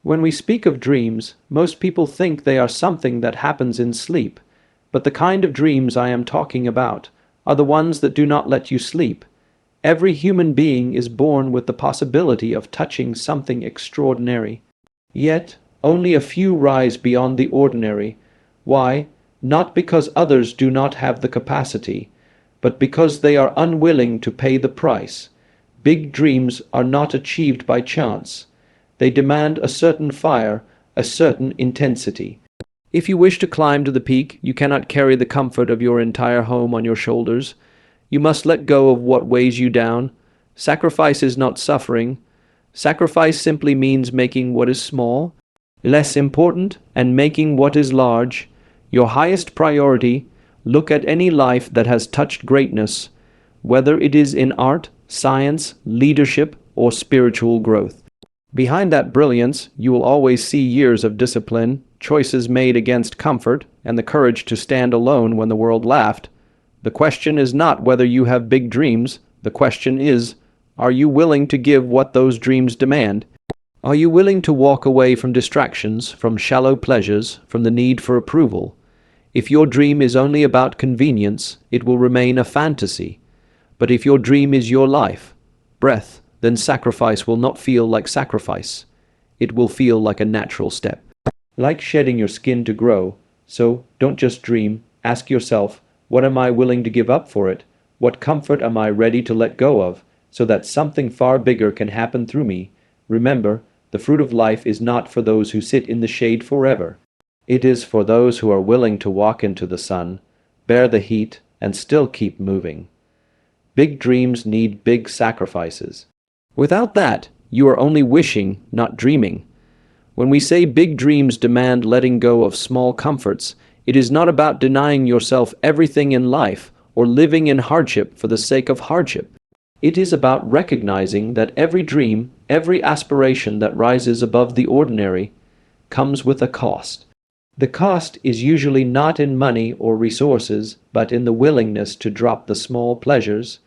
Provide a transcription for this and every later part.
When we speak of dreams, most people think they are something that happens in sleep, but the kind of dreams I am talking about are the ones that do not let you sleep. Every human being is born with the possibility of touching something extraordinary. Yet, only a few rise beyond the ordinary. Why? Not because others do not have the capacity, but because they are unwilling to pay the price. Big dreams are not achieved by chance. They demand a certain fire, a certain intensity. If you wish to climb to the peak, you cannot carry the comfort of your entire home on your shoulders. You must let go of what weighs you down. Sacrifice is not suffering. Sacrifice simply means making what is small less important and making what is large your highest priority. Look at any life that has touched greatness, whether it is in art, science, leadership, or spiritual growth. Behind that brilliance, you will always see years of discipline, choices made against comfort, and the courage to stand alone when the world laughed. The question is not whether you have big dreams. The question is, are you willing to give what those dreams demand? Are you willing to walk away from distractions, from shallow pleasures, from the need for approval? If your dream is only about convenience, it will remain a fantasy. But if your dream is your life, breath, then sacrifice will not feel like sacrifice. It will feel like a natural step. Like shedding your skin to grow. So, don't just dream. Ask yourself, what am I willing to give up for it? What comfort am I ready to let go of, so that something far bigger can happen through me? Remember, the fruit of life is not for those who sit in the shade forever. It is for those who are willing to walk into the sun, bear the heat, and still keep moving. Big dreams need big sacrifices. Without that, you are only wishing, not dreaming. When we say big dreams demand letting go of small comforts, it is not about denying yourself everything in life or living in hardship for the sake of hardship. It is about recognizing that every dream, every aspiration that rises above the ordinary, comes with a cost. The cost is usually not in money or resources, but in the willingness to drop the small pleasures,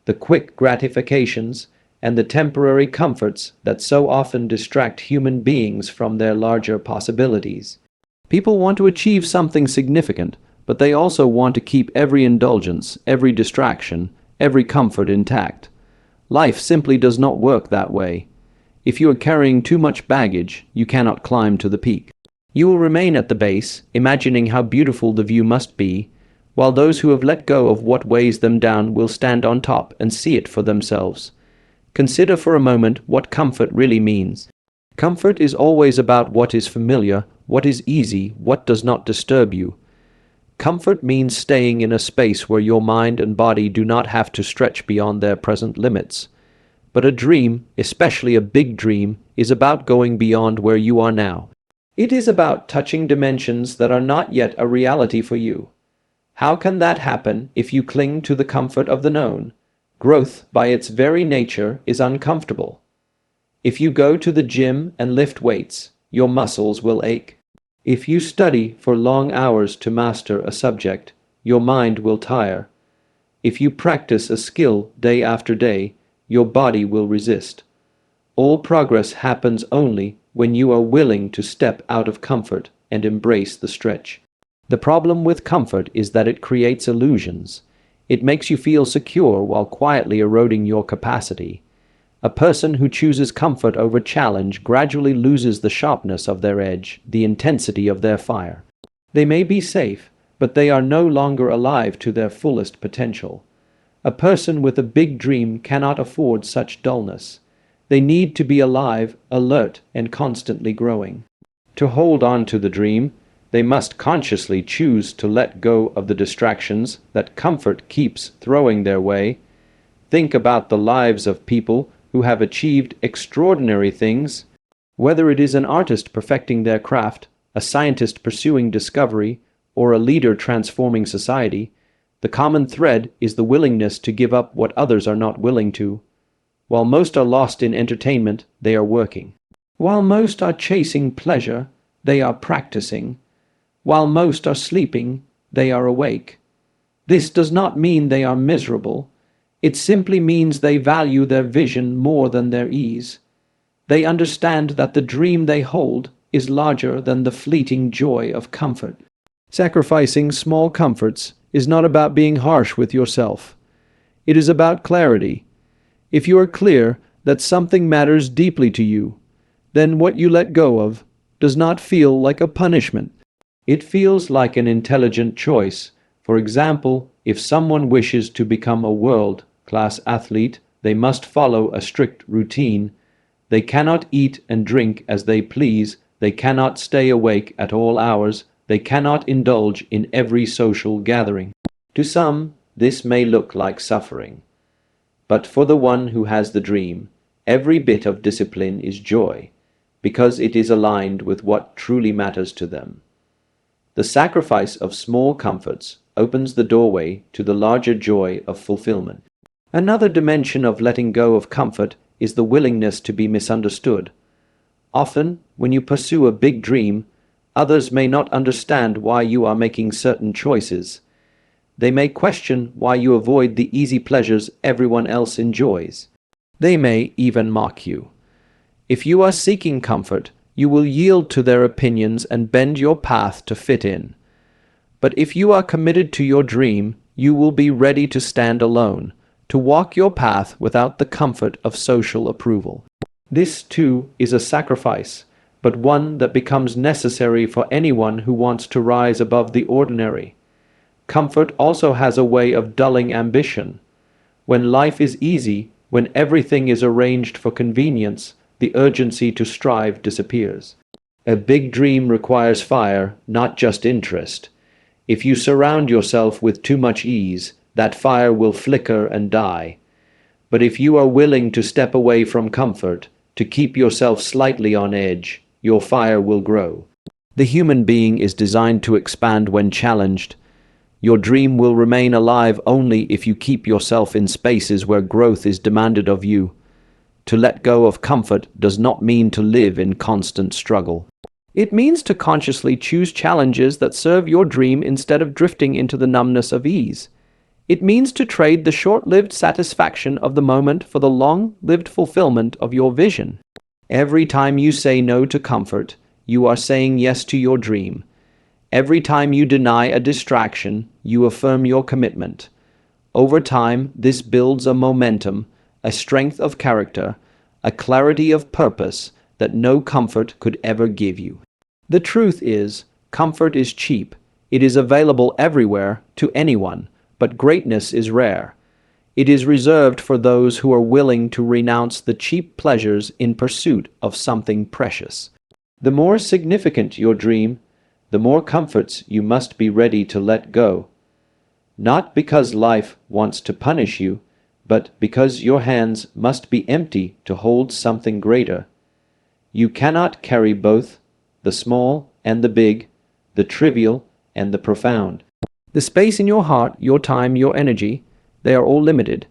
the quick gratifications, and the temporary comforts that so often distract human beings from their larger possibilities. People want to achieve something significant, but they also want to keep every indulgence, every distraction, every comfort intact. Life simply does not work that way. If you are carrying too much baggage, you cannot climb to the peak. You will remain at the base, imagining how beautiful the view must be, while those who have let go of what weighs them down will stand on top and see it for themselves. Consider for a moment what comfort really means. Comfort is always about what is familiar, what is easy, what does not disturb you. Comfort means staying in a space where your mind and body do not have to stretch beyond their present limits. But a dream, especially a big dream, is about going beyond where you are now. It is about touching dimensions that are not yet a reality for you. How can that happen if you cling to the comfort of the known? Growth, by its very nature, is uncomfortable. If you go to the gym and lift weights, your muscles will ache. If you study for long hours to master a subject, your mind will tire. If you practice a skill day after day, your body will resist. All progress happens only when you are willing to step out of comfort and embrace the stretch. The problem with comfort is that it creates illusions. It makes you feel secure while quietly eroding your capacity. A person who chooses comfort over challenge gradually loses the sharpness of their edge, the intensity of their fire. They may be safe, but they are no longer alive to their fullest potential. A person with a big dream cannot afford such dullness. They need to be alive, alert, and constantly growing. To hold on to the dream, they must consciously choose to let go of the distractions that comfort keeps throwing their way. Think about the lives of people who have achieved extraordinary things. Whether it is an artist perfecting their craft, a scientist pursuing discovery, or a leader transforming society, the common thread is the willingness to give up what others are not willing to. While most are lost in entertainment, they are working. While most are chasing pleasure, they are practicing. While most are sleeping, they are awake. This does not mean they are miserable. It simply means they value their vision more than their ease. They understand that the dream they hold is larger than the fleeting joy of comfort. Sacrificing small comforts is not about being harsh with yourself. It is about clarity. If you are clear that something matters deeply to you, then what you let go of does not feel like a punishment. It feels like an intelligent choice. For example, if someone wishes to become a world-class athlete, they must follow a strict routine. They cannot eat and drink as they please. They cannot stay awake at all hours. They cannot indulge in every social gathering. To some, this may look like suffering. But for the one who has the dream, every bit of discipline is joy, because it is aligned with what truly matters to them. The sacrifice of small comforts opens the doorway to the larger joy of fulfillment. Another dimension of letting go of comfort is the willingness to be misunderstood. Often, when you pursue a big dream, others may not understand why you are making certain choices. They may question why you avoid the easy pleasures everyone else enjoys. They may even mock you. If you are seeking comfort, you will yield to their opinions and bend your path to fit in. But if you are committed to your dream, you will be ready to stand alone, to walk your path without the comfort of social approval. This, too, is a sacrifice, but one that becomes necessary for anyone who wants to rise above the ordinary. Comfort also has a way of dulling ambition. When life is easy, when everything is arranged for convenience, the urgency to strive disappears. A big dream requires fire, not just interest. If you surround yourself with too much ease, that fire will flicker and die. But if you are willing to step away from comfort, to keep yourself slightly on edge, your fire will grow. The human being is designed to expand when challenged. Your dream will remain alive only if you keep yourself in spaces where growth is demanded of you. To let go of comfort does not mean to live in constant struggle. It means to consciously choose challenges that serve your dream instead of drifting into the numbness of ease. It means to trade the short-lived satisfaction of the moment for the long-lived fulfillment of your vision. Every time you say no to comfort, you are saying yes to your dream. Every time you deny a distraction, you affirm your commitment. Over time, this builds a momentum, a strength of character, a clarity of purpose that no comfort could ever give you. The truth is, comfort is cheap. It is available everywhere, to anyone, but greatness is rare. It is reserved for those who are willing to renounce the cheap pleasures in pursuit of something precious. The more significant your dream, the more comforts you must be ready to let go. Not because life wants to punish you, but because your hands must be empty to hold something greater. You cannot carry both, the small and the big, the trivial and the profound. The space in your heart, your time, your energy, they are all limited.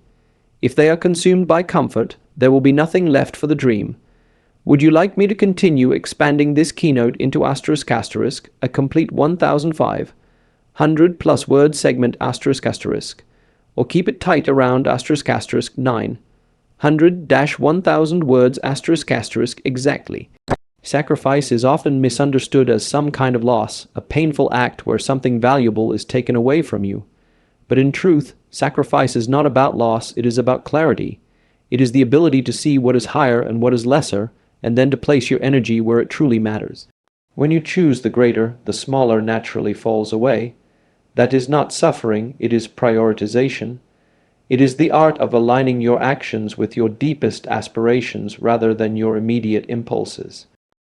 If they are consumed by comfort, there will be nothing left for the dream. Would you like me to continue expanding this keynote into **, a complete 1,500+ word segment **, or keep it tight around *900-1,000 words ** exactly? Sacrifice is often misunderstood as some kind of loss, a painful act where something valuable is taken away from you. But in truth, sacrifice is not about loss, it is about clarity. It is the ability to see what is higher and what is lesser, and then to place your energy where it truly matters. When you choose the greater, the smaller naturally falls away. That is not suffering, it is prioritization. It is the art of aligning your actions with your deepest aspirations rather than your immediate impulses.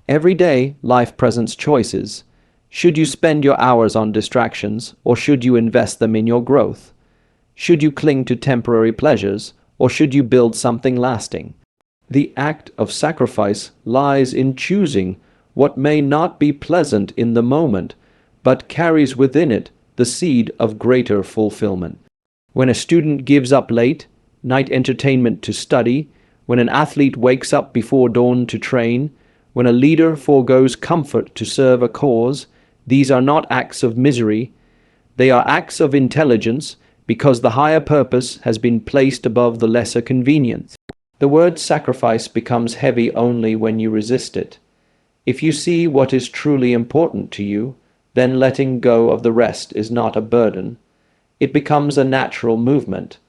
Every day, life presents choices. Should you spend your hours on distractions, or should you invest them in your growth? Should you cling to temporary pleasures, or should you build something lasting? The act of sacrifice lies in choosing what may not be pleasant in the moment, but carries within it the seed of greater fulfillment. When a student gives up late night entertainment to study, when an athlete wakes up before dawn to train, when a leader forgoes comfort to serve a cause, these are not acts of misery. They are acts of intelligence, because the higher purpose has been placed above the lesser convenience. The word sacrifice becomes heavy only when you resist it. If you see what is truly important to you, then letting go of the rest is not a burden. It becomes a natural movement.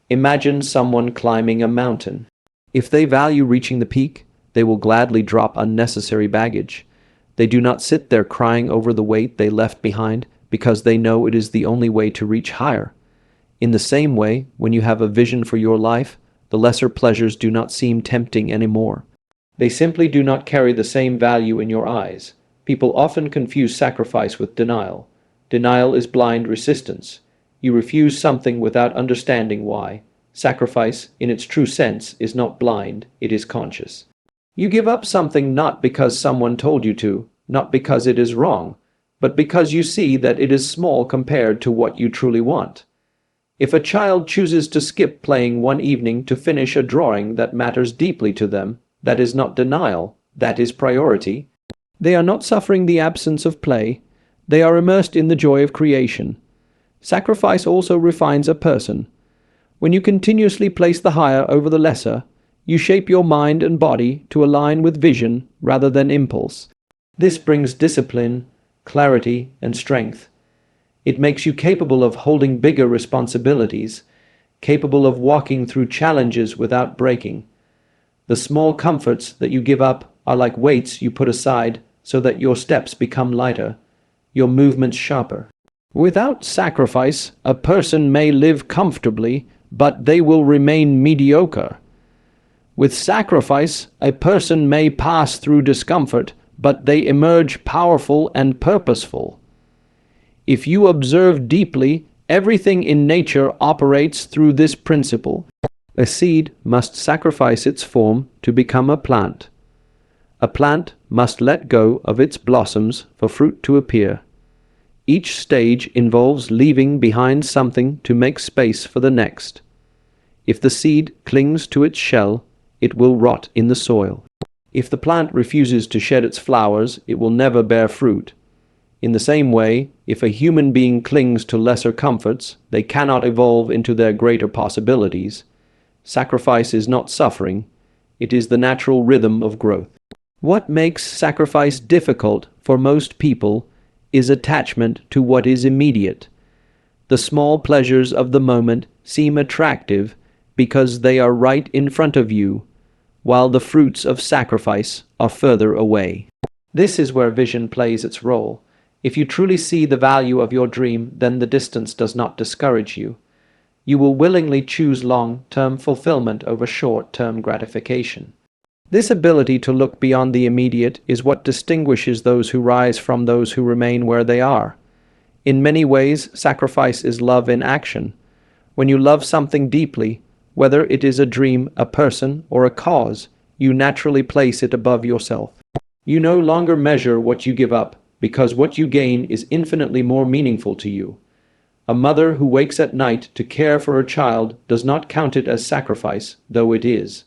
Imagine someone climbing a mountain. If they value reaching the peak, they will gladly drop unnecessary baggage. They do not sit there crying over the weight they left behind because they know it is the only way to reach higher. In the same way, when you have a vision for your life, the lesser pleasures do not seem tempting anymore. They simply do not carry the same value in your eyes. People often confuse sacrifice with denial. Denial is blind resistance. You refuse something without understanding why. Sacrifice, in its true sense, is not blind, it is conscious. You give up something not because someone told you to, not because it is wrong, but because you see that it is small compared to what you truly want. If a child chooses to skip playing one evening to finish a drawing that matters deeply to them, that is not denial, that is priority. They are not suffering the absence of play, they are immersed in the joy of creation. Sacrifice also refines a person. When you continuously place the higher over the lesser, you shape your mind and body to align with vision rather than impulse. This brings discipline, clarity, and strength. It makes you capable of holding bigger responsibilities, capable of walking through challenges without breaking. The small comforts that you give up are like weights you put aside so that your steps become lighter, your movements sharper. Without sacrifice, a person may live comfortably, but they will remain mediocre. With sacrifice, a person may pass through discomfort, but they emerge powerful and purposeful. If you observe deeply, everything in nature operates through this principle. A seed must sacrifice its form to become a plant. A plant must let go of its blossoms for fruit to appear. Each stage involves leaving behind something to make space for the next. If the seed clings to its shell, it will rot in the soil. If the plant refuses to shed its flowers, it will never bear fruit. In the same way, if a human being clings to lesser comforts, they cannot evolve into their greater possibilities. Sacrifice is not suffering, it is the natural rhythm of growth. What makes sacrifice difficult for most people is attachment to what is immediate. The small pleasures of the moment seem attractive because they are right in front of you, while the fruits of sacrifice are further away. This is where vision plays its role. If you truly see the value of your dream, then the distance does not discourage you. You will willingly choose long-term fulfillment over short-term gratification. This ability to look beyond the immediate is what distinguishes those who rise from those who remain where they are. In many ways, sacrifice is love in action. When you love something deeply, whether it is a dream, a person, or a cause, you naturally place it above yourself. You no longer measure what you give up, because what you gain is infinitely more meaningful to you. A mother who wakes at night to care for her child does not count it as sacrifice, though it is.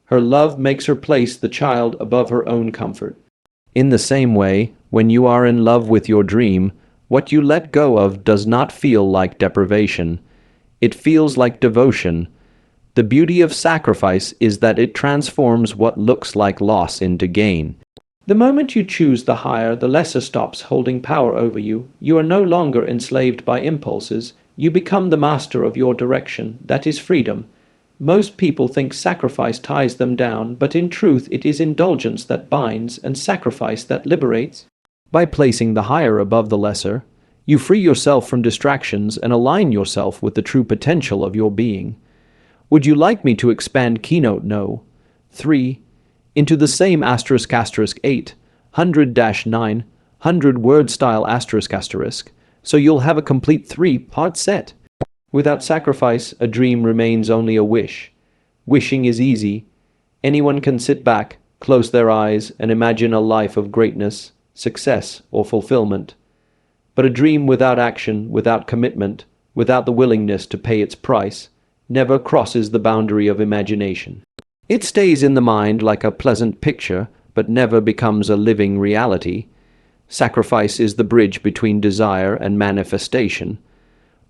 Her love makes her place the child above her own comfort. In the same way, when you are in love with your dream, what you let go of does not feel like deprivation. It feels like devotion. The beauty of sacrifice is that it transforms what looks like loss into gain. The moment you choose the higher, the lesser stops holding power over you. You are no longer enslaved by impulses. You become the master of your direction. That is freedom. Most people think sacrifice ties them down, but in truth it is indulgence that binds and sacrifice that liberates. By placing the higher above the lesser, you free yourself from distractions and align yourself with the true potential of your being. Would you like me to expand Keynote No. 3 into the same **8 100-9 100-word style **, so you'll have a complete 3-part set? Without sacrifice, a dream remains only a wish. Wishing is easy. Anyone can sit back, close their eyes, and imagine a life of greatness, success, or fulfillment. But a dream without action, without commitment, without the willingness to pay its price, never crosses the boundary of imagination. It stays in the mind like a pleasant picture, but never becomes a living reality. Sacrifice is the bridge between desire and manifestation.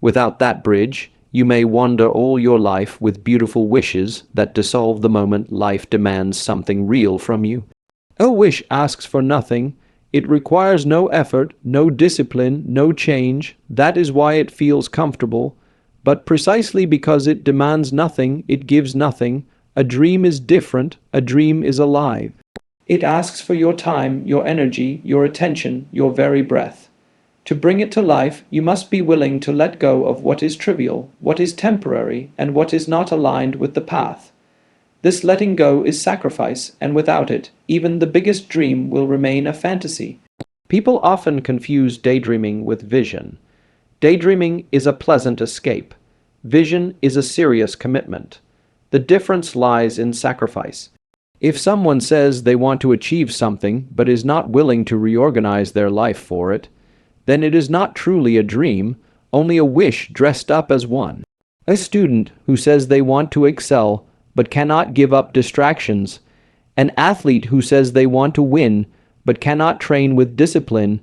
Without that bridge, You may wander all your life with beautiful wishes that dissolve the moment life demands something real from you. A wish asks for nothing. It requires no effort, no discipline, no change. That is why it feels comfortable. But precisely because it demands nothing, it gives nothing. A dream is different. A dream is alive. It asks for your time, your energy, your attention, your very breath. To bring it to life, you must be willing to let go of what is trivial, what is temporary, and what is not aligned with the path. This letting go is sacrifice, and without it, even the biggest dream will remain a fantasy. People often confuse daydreaming with vision. Daydreaming is a pleasant escape. Vision is a serious commitment. The difference lies in sacrifice. If someone says they want to achieve something but is not willing to reorganize their life for it, then it is not truly a dream, only a wish dressed up as one. A student who says they want to excel but cannot give up distractions, an athlete who says they want to win but cannot train with discipline,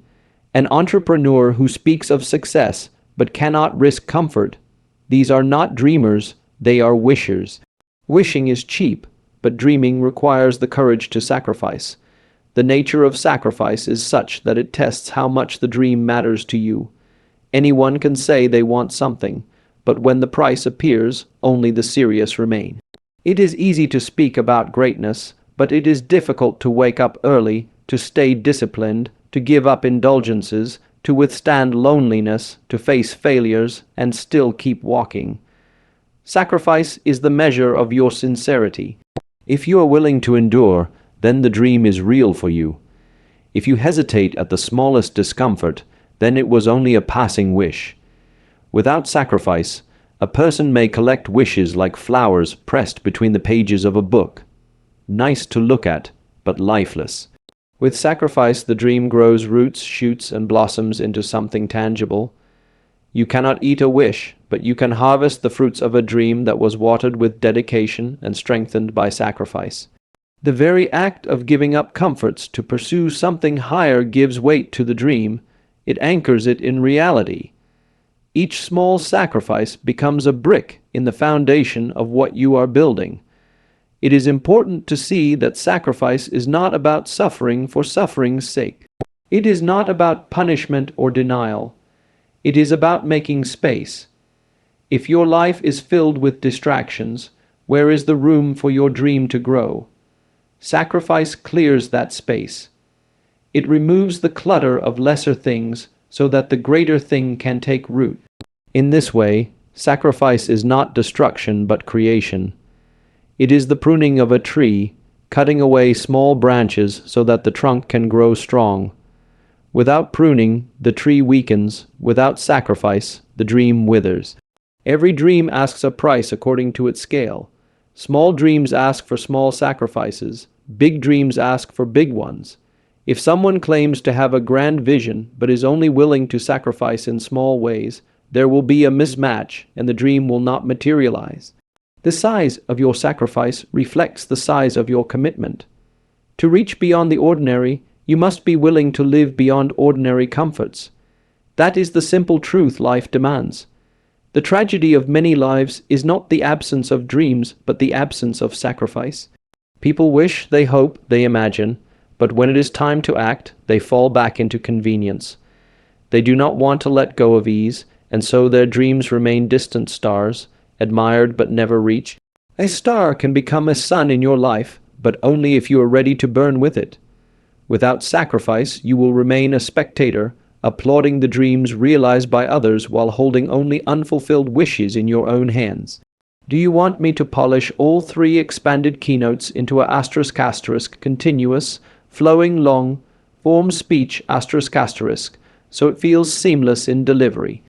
an entrepreneur who speaks of success but cannot risk comfort. These are not dreamers, they are wishers. Wishing is cheap, but dreaming requires the courage to sacrifice. The nature of sacrifice is such that it tests how much the dream matters to you. Anyone can say they want something, but when the price appears, only the serious remain. It is easy to speak about greatness, but it is difficult to wake up early, to stay disciplined, to give up indulgences, to withstand loneliness, to face failures, and still keep walking. Sacrifice is the measure of your sincerity. If you are willing to endure, then the dream is real for you. If you hesitate at the smallest discomfort, then it was only a passing wish. Without sacrifice, a person may collect wishes like flowers pressed between the pages of a book. Nice to look at, but lifeless. With sacrifice, the dream grows roots, shoots, and blossoms into something tangible. You cannot eat a wish, but you can harvest the fruits of a dream that was watered with dedication and strengthened by sacrifice. The very act of giving up comforts to pursue something higher gives weight to the dream. It anchors it in reality. Each small sacrifice becomes a brick in the foundation of what you are building. It is important to see that sacrifice is not about suffering for suffering's sake. It is not about punishment or denial. It is about making space. If your life is filled with distractions, where is the room for your dream to grow? Sacrifice clears that space. It removes the clutter of lesser things so that the greater thing can take root. In this way, sacrifice is not destruction but creation. It is the pruning of a tree, cutting away small branches so that the trunk can grow strong. Without pruning, the tree weakens. Without sacrifice, the dream withers. Every dream asks a price according to its scale. Small dreams ask for small sacrifices. Big dreams ask for big ones. If someone claims to have a grand vision but is only willing to sacrifice in small ways, there will be a mismatch and the dream will not materialize. The size of your sacrifice reflects the size of your commitment. To reach beyond the ordinary, you must be willing to live beyond ordinary comforts. That is the simple truth life demands. The tragedy of many lives is not the absence of dreams, but the absence of sacrifice. People wish, they hope, they imagine, but when it is time to act, they fall back into convenience. They do not want to let go of ease, and so their dreams remain distant stars, admired but never reached. A star can become a sun in your life, but only if you are ready to burn with it. Without sacrifice, you will remain a spectator, applauding the dreams realized by others while holding only unfulfilled wishes in your own hands. Do you want me to polish all 3 expanded keynotes into a *** continuous, flowing long, form speech ***, so it feels seamless in delivery?